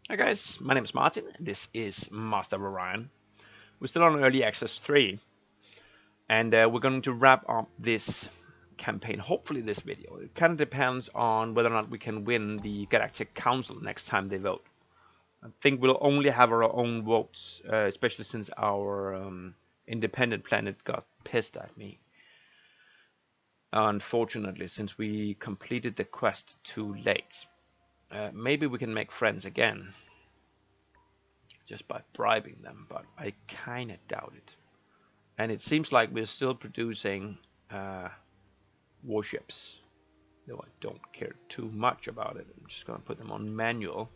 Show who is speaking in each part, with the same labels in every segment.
Speaker 1: Hi guys, my name is Martin. This is Master of Orion. We're still on Early Access 3, and we're going to wrap up this campaign, hopefully this video. It kind of depends on whether or not we can win the Galactic Council next time they vote. I think we'll only have our own votes, especially since our independent planet got pissed at me. Unfortunately, since we completed the quest too late. Maybe we can make friends again just by bribing them, but I kind of doubt it. And it seems like we're still producing warships, though I don't care too much about it. I'm just going to put them on manual.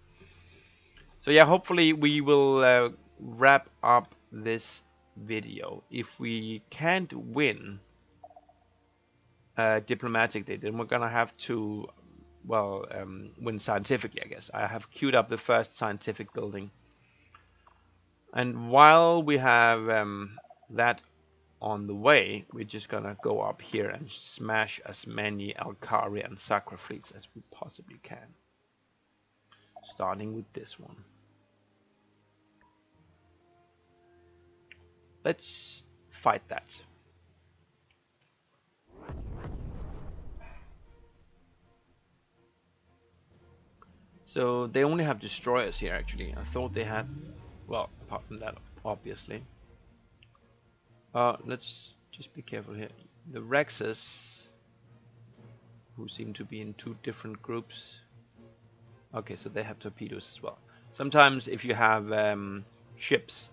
Speaker 1: So yeah, hopefully we will wrap up this video. If we can't win diplomatically, then we're going to have to, well, win scientifically, I guess. I have queued up the first scientific building. And while we have that on the way, we're just gonna go up here and smash as many Alkari and Sakra fleets as we possibly can. Starting with this one. Let's fight that. So they only have destroyers here actually. I thought they had, well, apart from that, obviously. Let's just be careful here. The Rexes, who seem to be in two different groups. Okay, so they have torpedoes as well. Sometimes if you have ships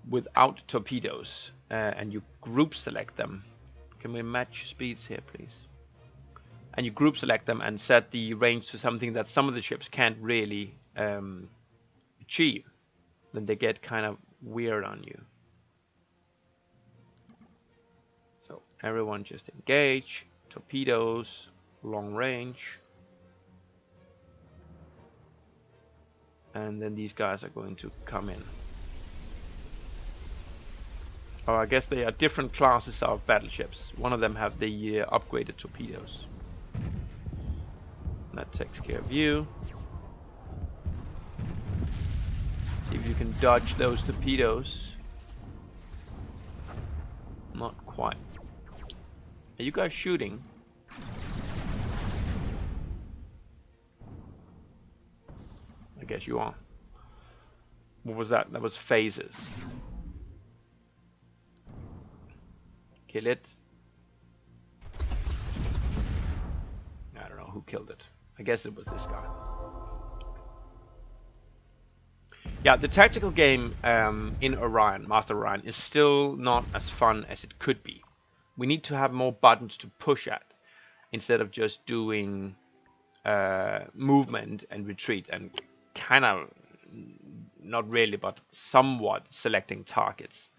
Speaker 1: without torpedoes and you group select them, can we match speeds here please? And you group select them and set the range to something that some of the ships can't really achieve, then they get kind of weird on you. So everyone just engage, torpedoes, long range. And then these guys are going to come in. Oh, I guess they are different classes of battleships. One of them have the upgraded torpedoes. That takes care of you. See if you can dodge those torpedoes. Not quite. Are you guys shooting? I guess you are. What was that? That was phases. Kill it. I don't know who killed it. I guess it was this guy. Yeah, the tactical game in Orion, Master Orion, is still not as fun as it could be. We need to have more buttons to push at, instead of just doing movement and retreat and kind of, not really, but somewhat selecting targets.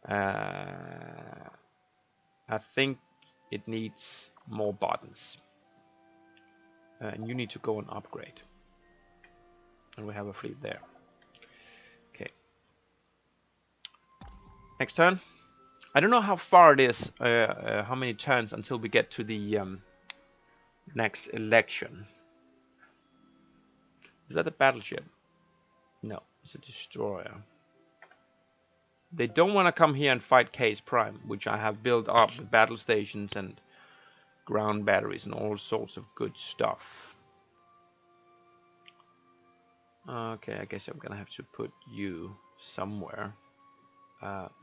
Speaker 1: I think it needs more buttons. And you need to go and upgrade. And we have a fleet there. Okay. Next turn. I don't know how far it is, how many turns until we get to the next election. Is that a battleship? No, it's a destroyer. They don't want to come here and fight Case Prime, which I have built up with battle stations and ground batteries and all sorts of good stuff. Okay, I guess I'm gonna have to put you somewhere.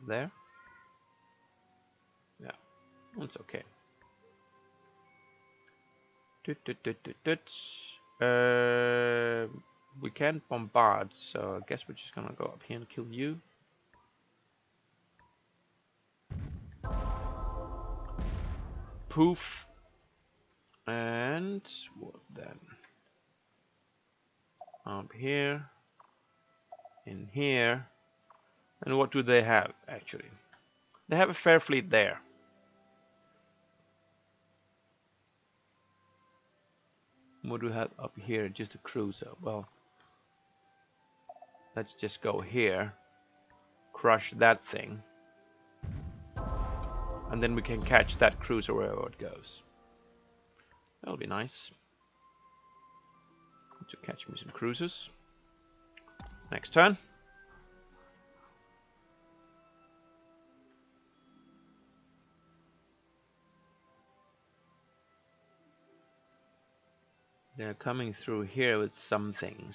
Speaker 1: There? Yeah, that's okay. We can't bombard, so I guess we're just gonna go up here and kill you. Poof. And what then? Up here, in here. And what do they have actually? They have a fair fleet there. What do we have up here? Just a cruiser. Well, let's just go here, crush that thing, and then we can catch that cruiser wherever it goes. That'll be nice. to catch me some cruisers. Next turn. They're coming through here with some things.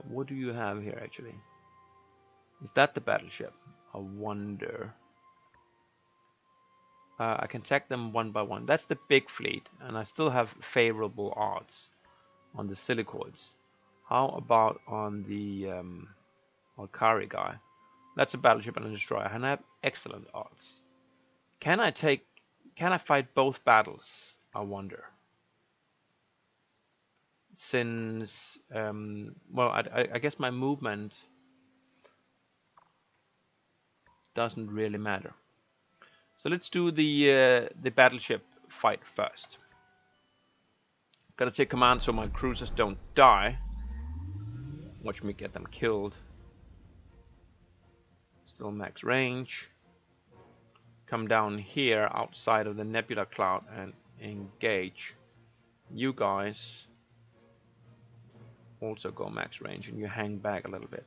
Speaker 1: What do you have here actually? Is that the battleship? I wonder. I can check them one by one. That's the big fleet, and I still have favorable odds on the silicoids. How about on the Alkari guy? That's a battleship and a destroyer, and I have excellent odds. Can I fight both battles? I wonder. Since well, I guess my movement doesn't really matter. So let's do the battleship fight first. Gotta take command so my cruisers don't die. Watch me get them killed. Still max range. Come down here outside of the nebula cloud and engage. You guys also go max range and you hang back a little bit.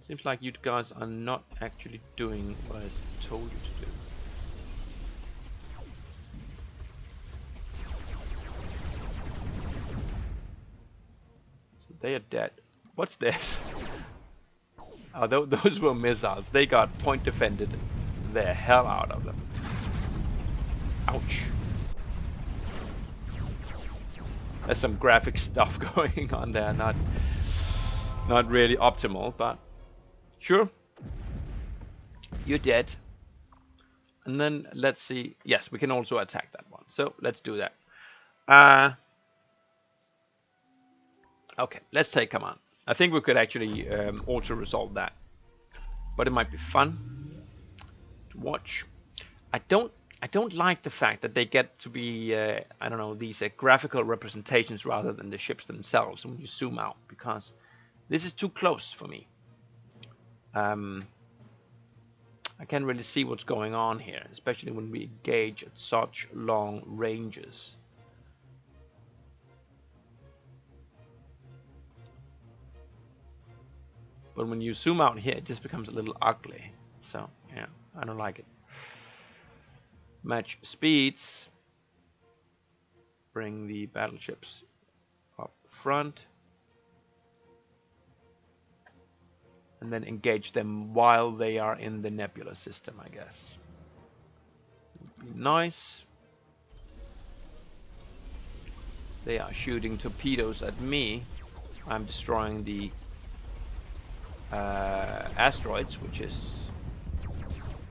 Speaker 1: Seems like you guys are not actually doing what I told you to do. So they are dead. What's this? Oh, those were missiles. They got point defended the hell out of them. Ouch. There's some graphic stuff going on there. Not really optimal, but sure. You're dead. And then let's see. Yes, we can also attack that one. So let's do that. Okay, let's take command. I think we could actually auto resolve that, but it might be fun to watch. I don't like the fact that they get to be I don't know, these graphical representations rather than the ships themselves when you zoom out, because this is too close for me. I can't really see what's going on here, especially when we engage at such long ranges. But when you zoom out here, it just becomes a little ugly. So, yeah, I don't like it. Match speeds. Bring the battleships up front. And then engage them while they are in the nebula system, I guess. Would be nice. They are shooting torpedoes at me. I'm destroying the asteroids, which is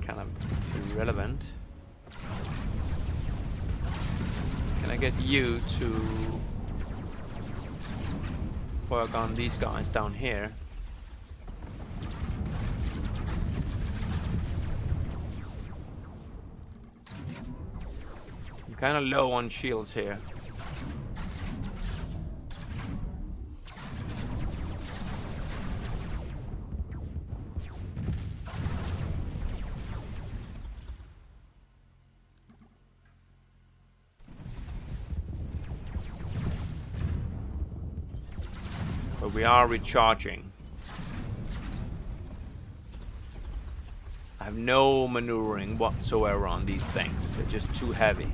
Speaker 1: kind of irrelevant. Can I get you to work on these guys down here? I'm kind of low on shields here. But we are recharging. I have no maneuvering whatsoever on these things. They're just too heavy.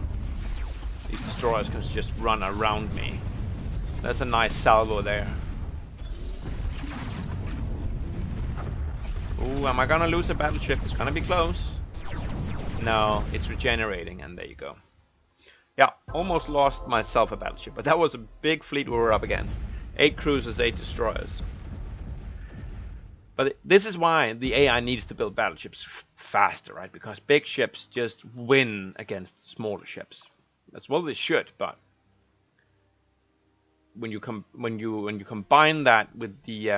Speaker 1: These destroyers can just run around me. That's a nice salvo there. Ooh, am I gonna lose a battleship? It's gonna be close. No, it's regenerating, and there you go. Yeah, almost lost myself a battleship, but that was a big fleet we were up against. 8 cruisers, 8 destroyers. But this is why the AI needs to build battleships faster, right? Because big ships just win against smaller ships. As well they should, but when you combine that with the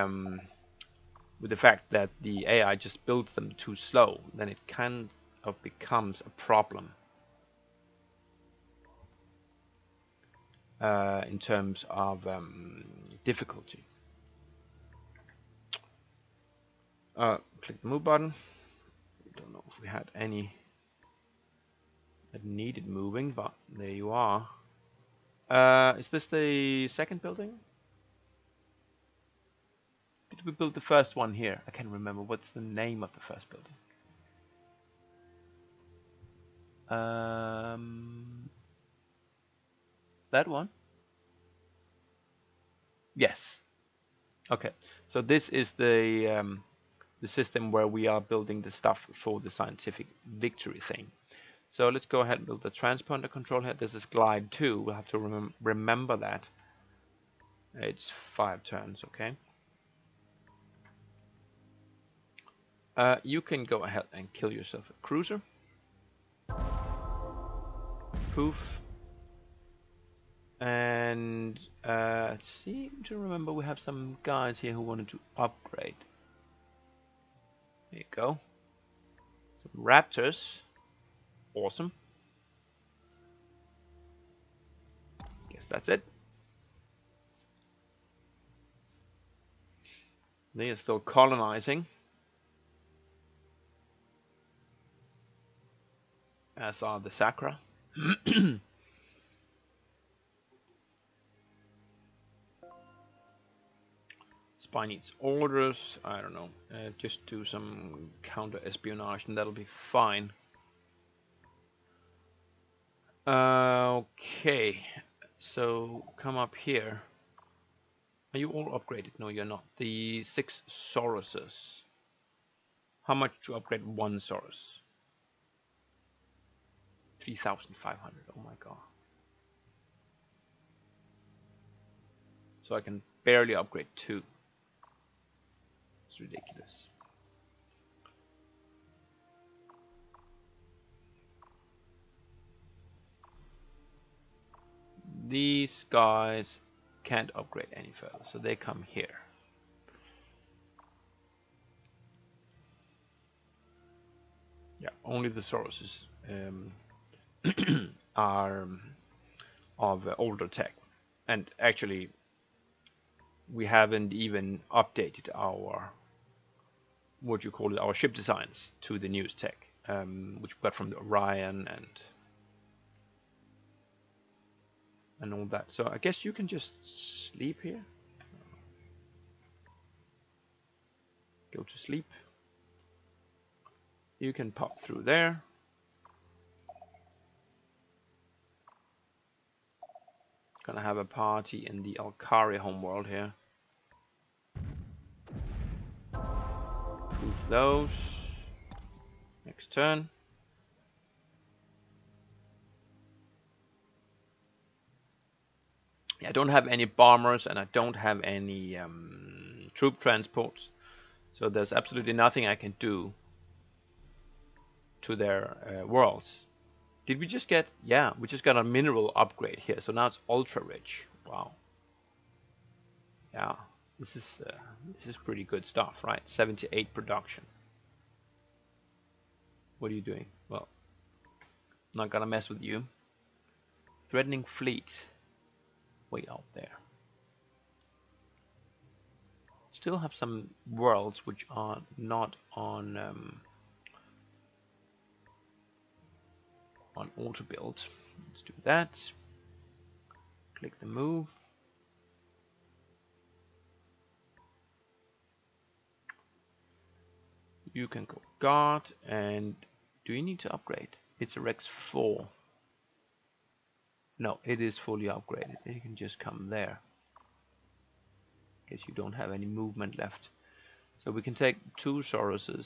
Speaker 1: fact that the AI just builds them too slow, then it kind of becomes a problem. In terms of difficulty. Click the move button. Don't know if we had any It needed moving, but there you are. Is this the second building? Did we build the first one here? I can't remember. What's the name of the first building? That one? Yes. Okay. So this is the system where we are building the stuff for the scientific victory thing. So let's go ahead and build the transponder control here. This is glide 2. We'll have to remember that. It's 5 turns, okay? You can go ahead and kill yourself a cruiser. Poof. And seem to remember we have some guys here who wanted to upgrade. There you go. Some raptors. Awesome. Guess that's it. They are still colonizing. As are the Sakra. Spy needs orders. I don't know. Just do some counter espionage and that'll be fine. Okay. So come up here. Are you all upgraded? No, you're not. The 6 Sauruses. How much to upgrade one Saurus? 3,500. Oh my god. So I can barely upgrade 2. It's ridiculous. These guys can't upgrade any further, so they come here. Yeah, only the Sauruses are of older tech, and actually we haven't even updated our our ship designs to the newest tech, which we got from the Orion and all that. So I guess you can just sleep here. Go to sleep. You can pop through there. Gonna have a party in the Alkari homeworld here. Proof those. Next turn. I don't have any bombers and I don't have any troop transports, so there's absolutely nothing I can do to their worlds. Did we just get? Yeah, we just got a mineral upgrade here, so now it's ultra rich. Wow. Yeah, this is pretty good stuff, right? 78 production. What are you doing? Well, I'm not gonna mess with you. Threatening fleet. Way out there. Still have some worlds which are not on auto build. Let's do that. Click the move. You can go guard, and do you need to upgrade? It's a Rex 4. No, it is fully upgraded. You can just come there. Guess you don't have any movement left. So we can take 2 Sauruses,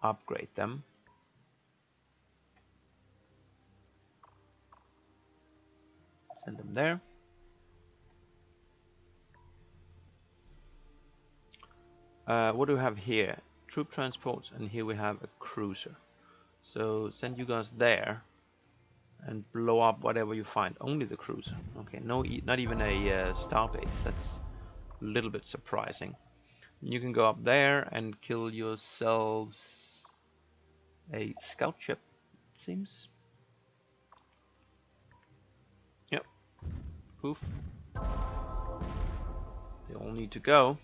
Speaker 1: upgrade them. Send them there. What do we have here? Troop transports, and here we have a cruiser. So send you guys there and blow up whatever you find. Only the cruiser. Okay, no, not even a starbase. That's a little bit surprising. You can go up there and kill yourselves a scout ship, it seems. Yep. Poof. They all need to go.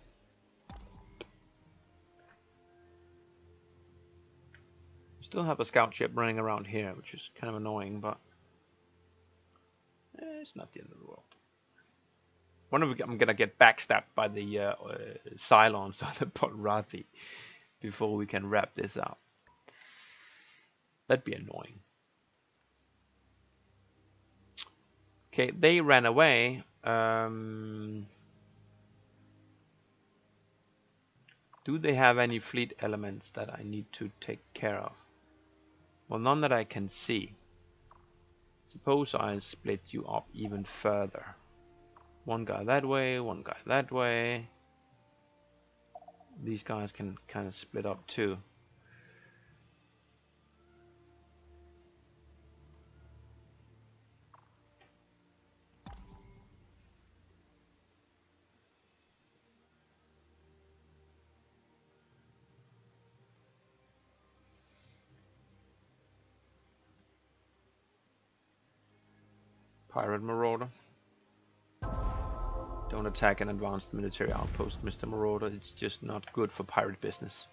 Speaker 1: Still have a scout ship running around here, which is kind of annoying, but it's not the end of the world. Wonder if I'm gonna get backstabbed by the Cylons on the Polrathi before we can wrap this up. That'd be annoying. Okay, they ran away. Do they have any fleet elements that I need to take care of? Well, none that I can see. Suppose I split you up even further. One guy that way, one guy that way. These guys can kind of split up too. Pirate Marauder. Don't attack an advanced military outpost, Mr. Marauder. It's just not good for pirate business.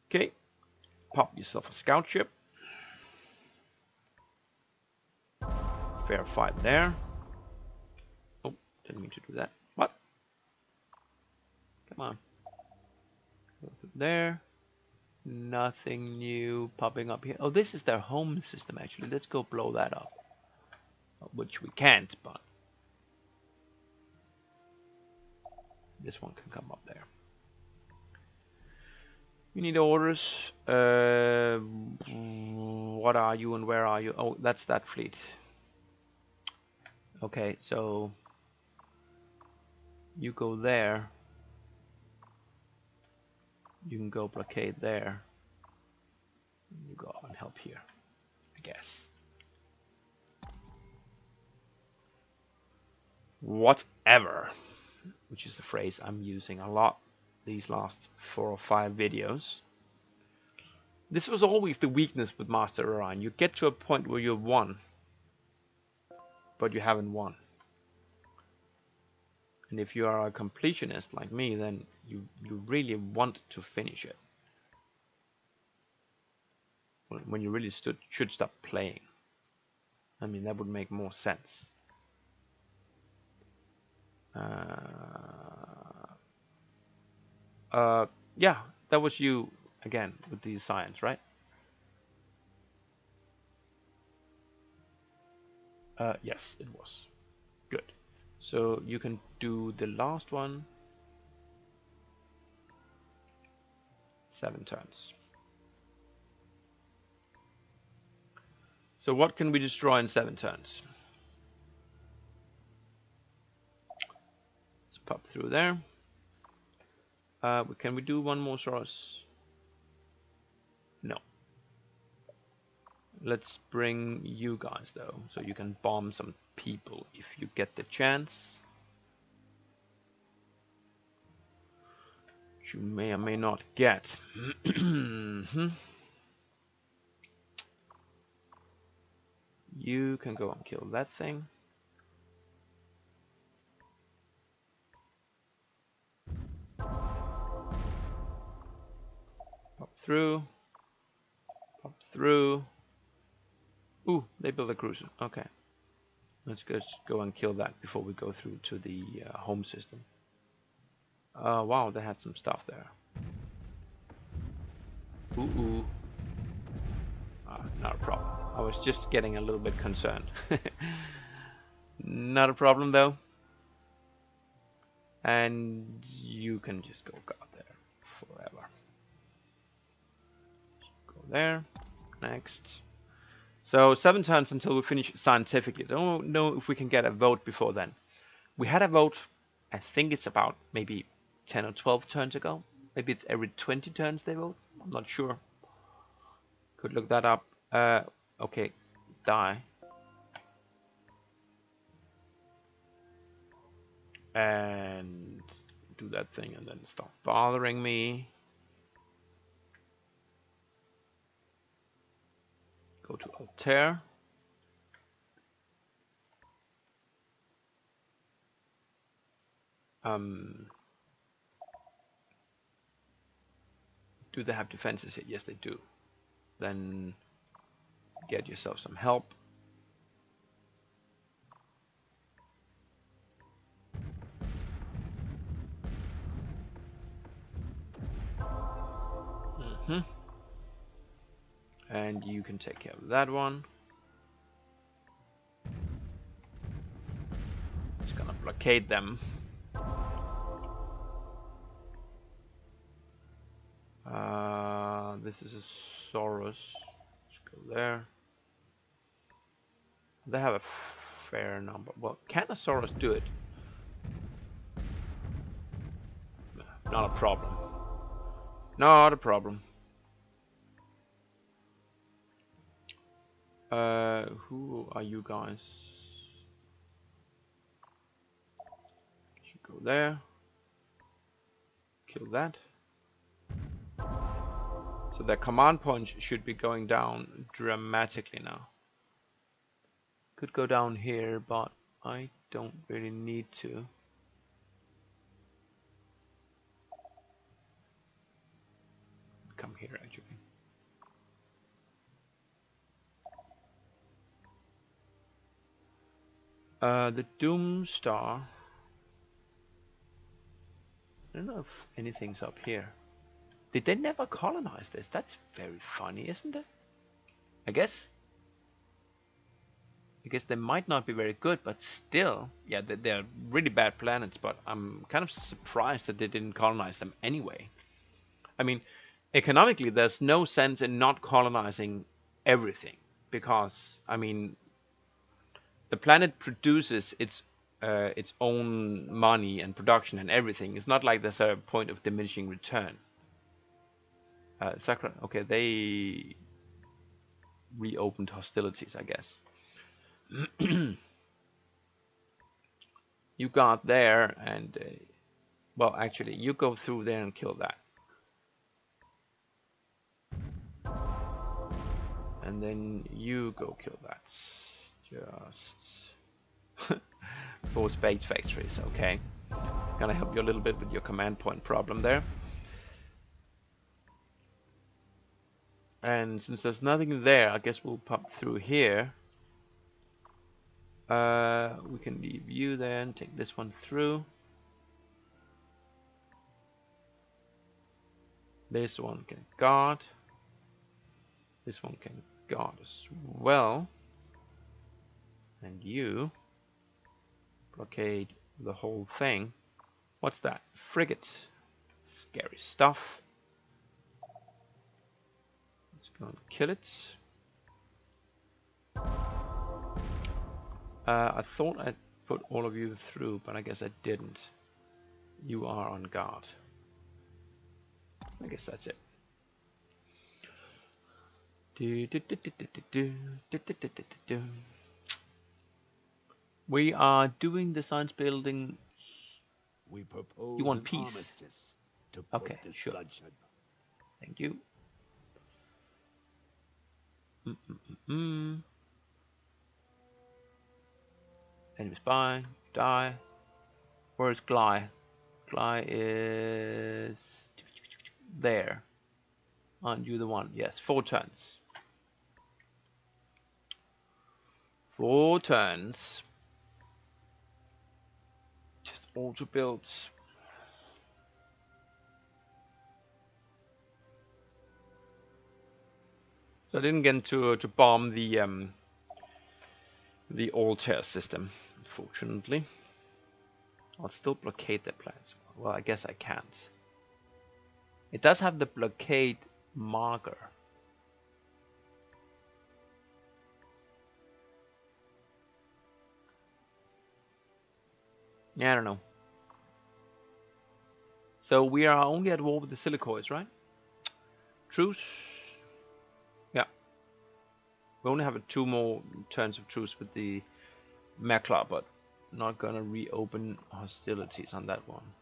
Speaker 1: Okay. Pop yourself a scout ship. Fair fight there. Oh, didn't mean to do that. What? Come on. Go through there. Nothing new popping up here. Oh, this is their home system actually. Let's go blow that up. Which we can't, but this one can come up there. You need orders. What are you and where are you? Oh, that's that fleet. Okay, so you go there. You can go blockade there. You go out and help here, I guess. Whatever, which is a phrase I'm using a lot these last 4 or 5 videos. This was always the weakness with Master Orion. You get to a point where you've won, but you haven't won. And if you are a completionist like me, then you really want to finish it. When you really should stop playing. I mean, that would make more sense. Yeah, that was you again with the science, right? Yes, it was. Good. So you can do the last one. 7 turns. So what can we destroy in 7 turns? Let's pop through there. Can we do one more source? No. Let's bring you guys though, so you can bomb some people if you get the chance. Which you may or may not get. You can go and kill that thing. Pop through. Pop through. Ooh, they built a cruiser. Okay. Let's just go and kill that before we go through to the home system. Wow, they had some stuff there. Ooh. Not a problem. I was just getting a little bit concerned. Not a problem though. And you can just go out there forever. Go there. Next. So 7 turns until we finish scientifically. Don't know if we can get a vote before then. We had a vote, I think it's about maybe 10 or 12 turns ago. Maybe it's every 20 turns they vote. I'm not sure. Could look that up. Okay, die. And do that thing and then stop bothering me. Go to Altair. Do they have defenses here? Yes, they do. Then get yourself some help. And you can take care of that one. Just gonna blockade them. This is a Saurus. Let's go there. They have a fair number. Well, can a Saurus do it? Not a problem. Not a problem. Who are you guys? You go there. Kill that. So their command points should be going down dramatically now. Could go down here, but I don't really need to. Come here, actually. The Doom Star. I don't know if anything's up here. Did they never colonize this? That's very funny, isn't it? I guess they might not be very good, but still, yeah, they're really bad planets, but I'm kind of surprised that they didn't colonize them anyway. I mean, economically, there's no sense in not colonizing everything, because, I mean, the planet produces its own money and production and everything. It's not like there's a point of diminishing return. Sakura, okay, they reopened hostilities, I guess. You got there, and well, actually, you go through there and kill that, and then you go kill that. Just 4 space factories. Okay, gonna help you a little bit with your command point problem there. And since there's nothing there, I guess we'll pop through here. We can leave you there and take this one through. This one can guard. This one can guard as well. And you blockade the whole thing. What's that? Frigate. Scary stuff. Let's go and kill it. I thought I'd put all of you through, but I guess I didn't. You are on guard. I guess that's it. We are doing the science building.
Speaker 2: We propose
Speaker 1: you want
Speaker 2: an
Speaker 1: peace?
Speaker 2: Armistice to put
Speaker 1: Okay,
Speaker 2: this
Speaker 1: sure.
Speaker 2: bloodshed.
Speaker 1: Thank you. Enemy spy, die. Where is Gly? Gly is there. Aren't you the one? Yes, 4 turns. 4 turns. Just auto builds. So I didn't get to bomb the Altair system, unfortunately. I'll still blockade their plans. Well, I guess I can't. It does have the blockade marker. Yeah, I don't know. So we are only at war with the silicoids, right? Truce. Yeah. We only have 2 more turns of truce with the Mekla, but not gonna reopen hostilities on that one.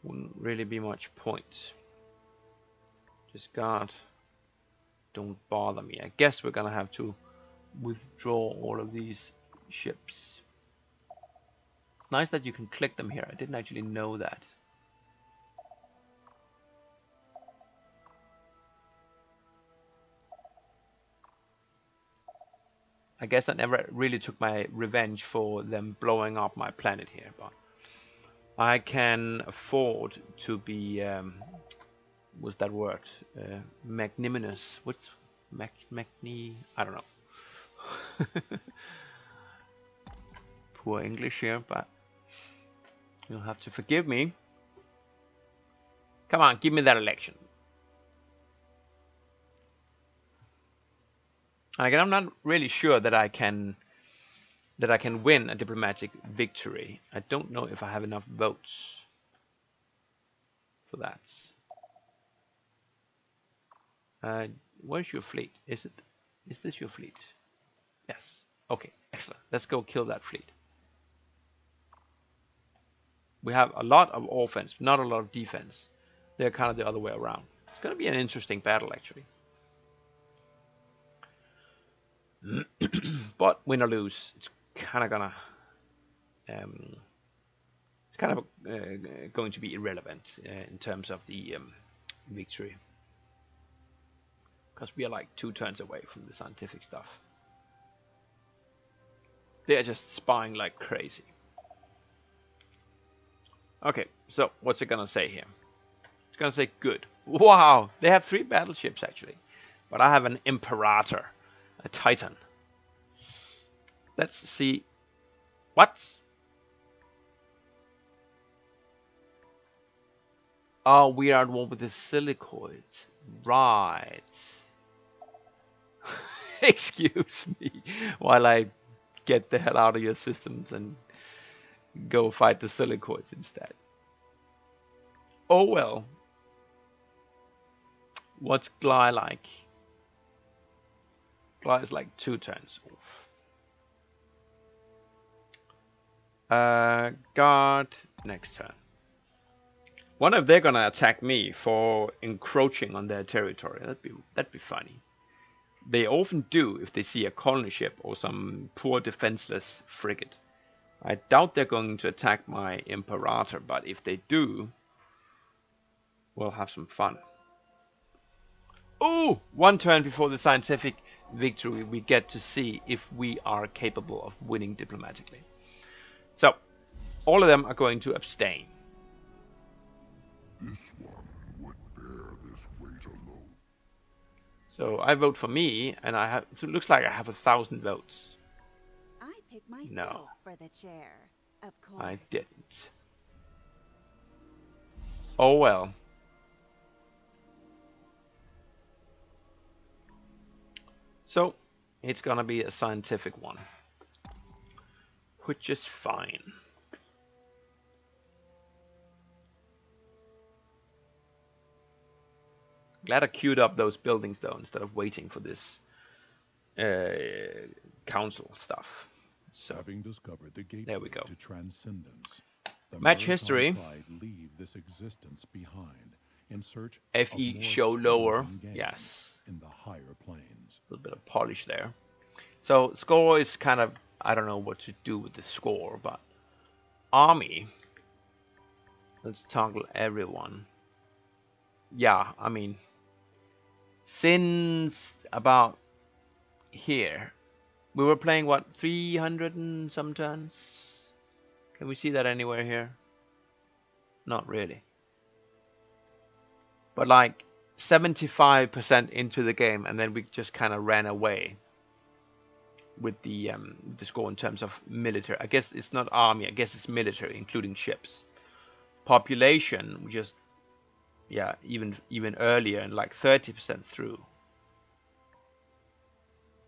Speaker 1: Wouldn't really be much point. Just guard. Don't bother me. I guess we're gonna have to withdraw all of these ships. It's nice that you can click them here. I didn't actually know that. I guess I never really took my revenge for them blowing up my planet here, but I can afford to be, what's that word? Magnanimous. What's magni? I don't know. Poor English here, but you'll have to forgive me. Come on, give me that election. Again, I'm not really sure that I can win a diplomatic victory. I don't know if I have enough votes for that. Where's your fleet? Is this your fleet? Yes. Okay, excellent. Let's go kill that fleet. We have a lot of offense, not a lot of defense. They're kind of the other way around. It's going to be an interesting battle, actually. But win or lose, it's kind of gonna, going to be irrelevant in terms of the victory, because we are like 2 turns away from the scientific stuff. They are just spying like crazy. Okay, so what's it gonna say here? It's gonna say good. Wow, they have 3 battleships actually, but I have an Imperator, a Titan. Let's see. What? Oh, we are the one with the silicoids. Right. Excuse me while I get the hell out of your systems and go fight the silicoids instead. Oh well. What's Gly like? Gly is like 2 turns off. Guard next turn. Wonder if they're gonna attack me for encroaching on their territory. That'd be funny. They often do if they see a colony ship or some poor defenseless frigate. I doubt they're going to attack my Imperator, but if they do, we'll have some fun. Oh, 1 turn before the scientific victory, we get to see if we are capable of winning diplomatically. So, all of them are going to abstain.
Speaker 2: This one would bear this weight alone.
Speaker 1: So I vote for me, and I have. So it looks like I have 1,000 votes.
Speaker 3: I picked myself
Speaker 1: No,
Speaker 3: for the chair, of course.
Speaker 1: I didn't. Oh well. So it's gonna be a scientific one, which is fine. Glad I queued up those buildings though, instead of waiting for this council stuff. So
Speaker 2: Having discovered the gateway
Speaker 1: there we go.
Speaker 2: to transcendence, the
Speaker 1: Match
Speaker 2: Mrrshan
Speaker 1: history.
Speaker 2: Pride leave this existence behind in search
Speaker 1: FE
Speaker 2: of more
Speaker 1: show lower.
Speaker 2: challenging games
Speaker 1: Yes.
Speaker 2: in the higher planes.
Speaker 1: A little bit of polish there. So score is kind of, I don't know what to do with the score, but army. Let's toggle everyone. Yeah, I mean, since about here, we were playing what, 300 and some turns? Can we see that anywhere here? Not really. But like 75% into the game, and then we just kind of ran away with the score in terms of military. I guess it's not army. I guess it's military, including ships. Population, we just, yeah, even earlier, and like 30% through.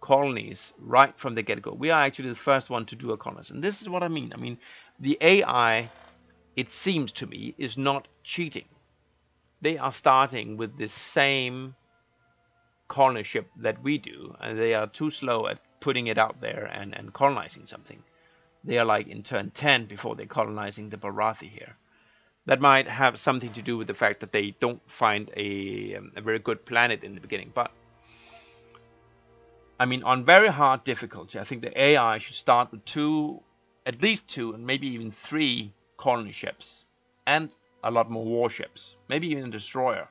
Speaker 1: Colonies, right from the get-go. We are actually the first one to do a colonies, and this is what I mean. I mean, the AI, it seems to me, is not cheating. They are starting with the same colony ship that we do, and they are too slow at putting it out there and colonizing something. They are like in turn 10 before they're colonizing the Barathi here. That might have something to do with the fact that they don't find a very good planet in the beginning. But I mean, on very hard difficulty, I think the AI should start with 2, at least 2, and maybe even 3 colony ships, and a lot more warships, maybe even a destroyer,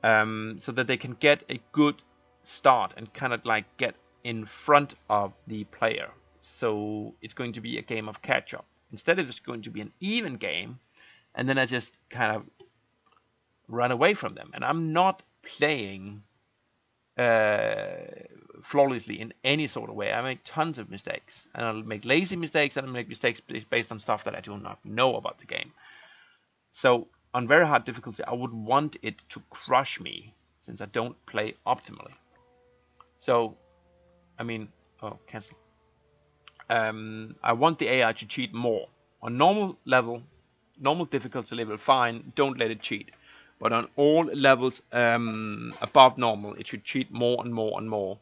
Speaker 1: so that they can get a good start and kind of like get in front of the player. So it's going to be a game of catch up. Instead, it's going to be an even game, and then I just kind of run away from them. And I'm not playing flawlessly in any sort of way. I make tons of mistakes, and I'll make lazy mistakes, and I'll make mistakes based on stuff that I do not know about the game. So on very hard difficulty, I would want it to crush me, since I don't play optimally. So, I mean, oh, cancel. I want the AI to cheat more. On normal level, normal difficulty level, fine, don't let it cheat. But on all levels above normal, it should cheat more and more and more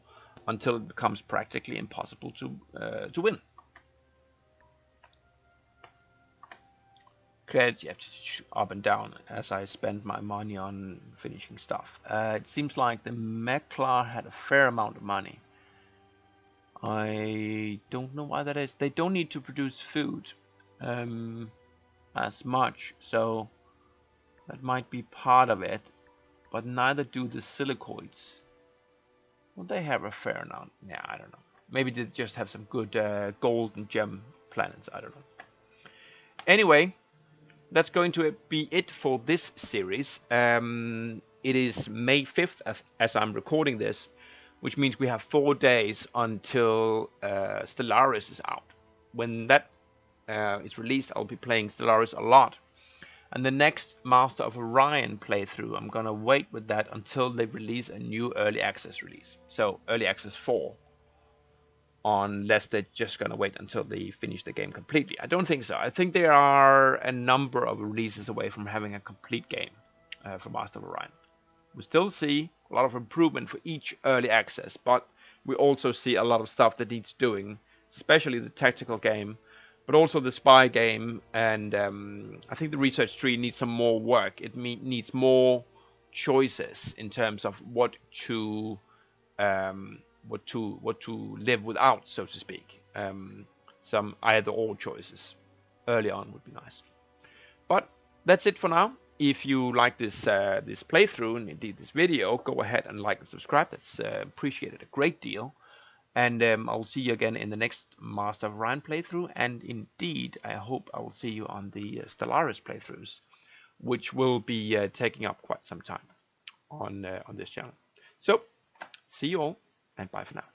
Speaker 1: until it becomes practically impossible to win. Credits, you have to up and down as I spend my money on finishing stuff. It seems like the Meklar had a fair amount of money. I don't know why that is. They don't need to produce food as much, so that might be part of it. But neither do the silicoids. Well, they have a fair amount. Yeah, I don't know. Maybe they just have some good gold and gem planets. I don't know. Anyway, that's going to be it for this series. It is May 5th as I'm recording this, which means we have 4 days until Stellaris is out. When that is released, I'll be playing Stellaris a lot. And the next Master of Orion playthrough, I'm gonna wait with that until they release a new early access release. So early access 4, unless they're just gonna wait until they finish the game completely. I don't think so. I think they are a number of releases away from having a complete game for Master of Orion. We still see a lot of improvement for each early access, but we also see a lot of stuff that needs doing, especially the tactical game, but also the spy game, and I think the research tree needs some more work. It needs more choices in terms of what to live without, so to speak. Some either or choices early on would be nice. But that's it for now. If you like this this playthrough and indeed this video, go ahead and like and subscribe. That's appreciated a great deal. And I'll see you again in the next Master of Orion playthrough. And indeed, I hope I will see you on the Stellaris playthroughs, which will be taking up quite some time on this channel. So, see you all, and bye for now.